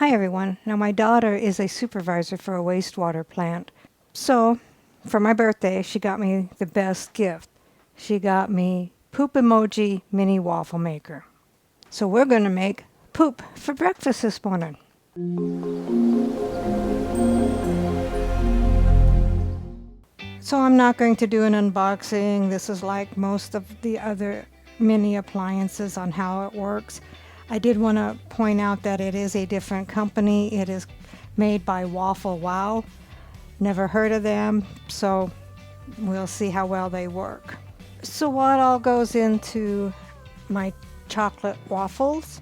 Hi everyone. Now my daughter is a supervisor for a wastewater plant. So for my birthday, she got me the best gift. She got me Poop Emoji Mini Waffle Maker. So we're going to make poop for breakfast this morning. So I'm not going to do an unboxing. This is like most of the other mini appliances on how it works. I did want to point out that it is a different company. It is made by wafflewow. Never heard of them, so we'll see how well they work. So what all goes into my chocolate waffles?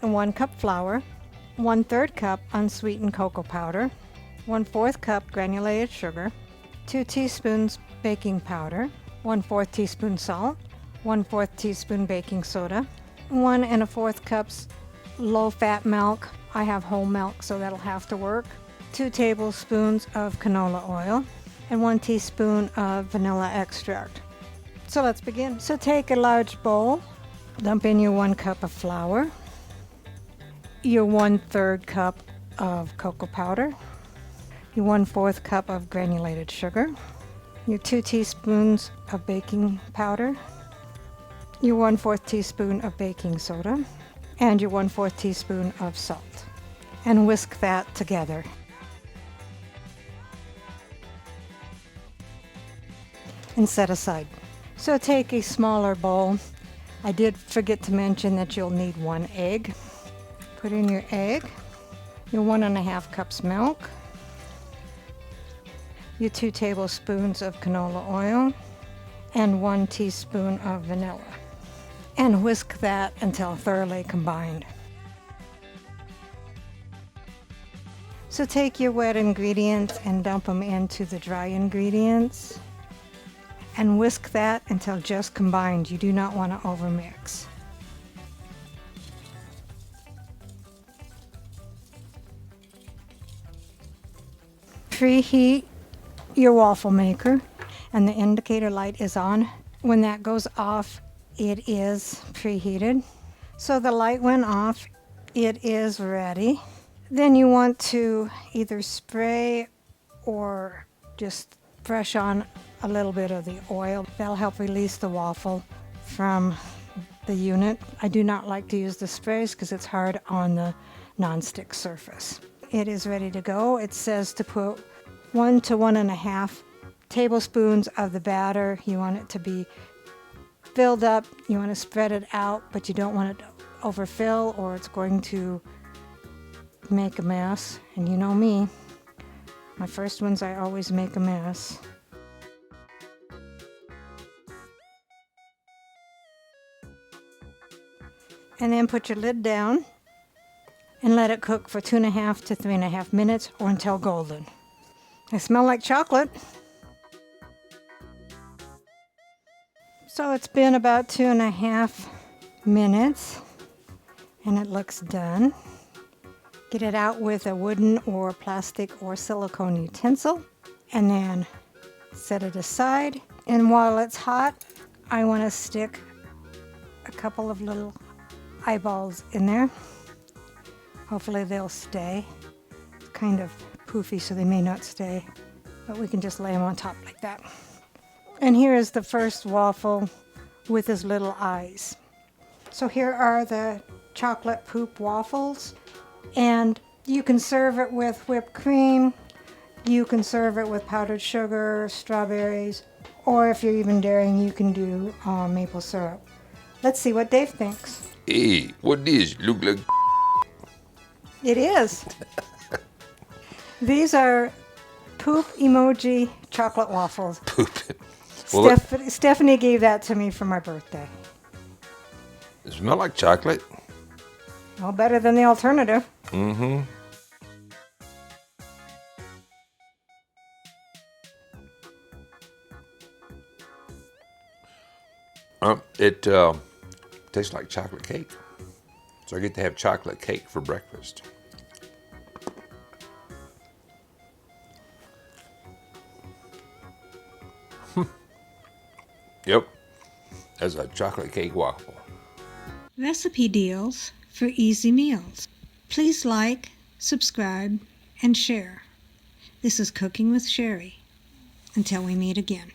1 cup flour, 1/3 cup unsweetened cocoa powder, 1/4 cup granulated sugar, 2 teaspoons baking powder, 1/4 teaspoon salt, 1/4 teaspoon baking soda, 1 1/4 cups low-fat milk. I have whole milk, so that'll have to work. 2 tablespoons of canola oil, and 1 teaspoon of vanilla extract. So let's begin. So take a large bowl, dump in your 1 cup of flour, your 1/3 cup of cocoa powder, your 1/4 cup of granulated sugar, your 2 teaspoons of baking powder, your 1/4 teaspoon of baking soda, and your 1/4 teaspoon of salt. And whisk that together. And set aside. So take a smaller bowl. I did forget to mention that you'll need 1 egg. Put in your egg, your 1 1/2 cups milk, your 2 tablespoons of canola oil, and 1 teaspoon of vanilla. And whisk that until thoroughly combined. So take your wet ingredients and dump them into the dry ingredients. And whisk that until just combined. You do not want to overmix. Preheat your waffle maker, and the indicator light is on. When that goes off, it is preheated. So the light went off. It is ready. Then you want to either spray or just brush on a little bit of the oil. That'll help release the waffle from the unit. I do not like to use the sprays because it's hard on the nonstick surface. It is ready to go. It says to put 1 to 1.5 tablespoons of the batter. You want it to be filled up. You want to spread it out, but you don't want it to overfill or it's going to make a mess. And you know me, my first ones I always make a mess. And then put your lid down and let it cook for 2.5 to 3.5 minutes or until golden. They smell like chocolate. So it's been about 2.5 minutes and it looks done. Get it out with a wooden or plastic or silicone utensil and then set it aside. And while it's hot, I want to stick a couple of little eyeballs in there. Hopefully they'll stay. It's kind of poofy, so they may not stay, but we can just lay them on top like that. And here is the first waffle with his little eyes. So here are the chocolate poop waffles, and you can serve it with whipped cream, you can serve it with powdered sugar, strawberries, or if you're even daring, you can do maple syrup. Let's see what Dave thinks. Hey, what this? Look like It is. These are Poop Emoji chocolate waffles. poop. Well, Stephanie gave that to me for my birthday. it smell like chocolate. Well, better than the alternative. Mm-hmm. It tastes like chocolate cake. So I get to have chocolate cake for breakfast. Yep, that's a chocolate cake waffle. Recipe deals for easy meals. Please like, subscribe, and share. This is Cooking with Sherry. Until we meet again.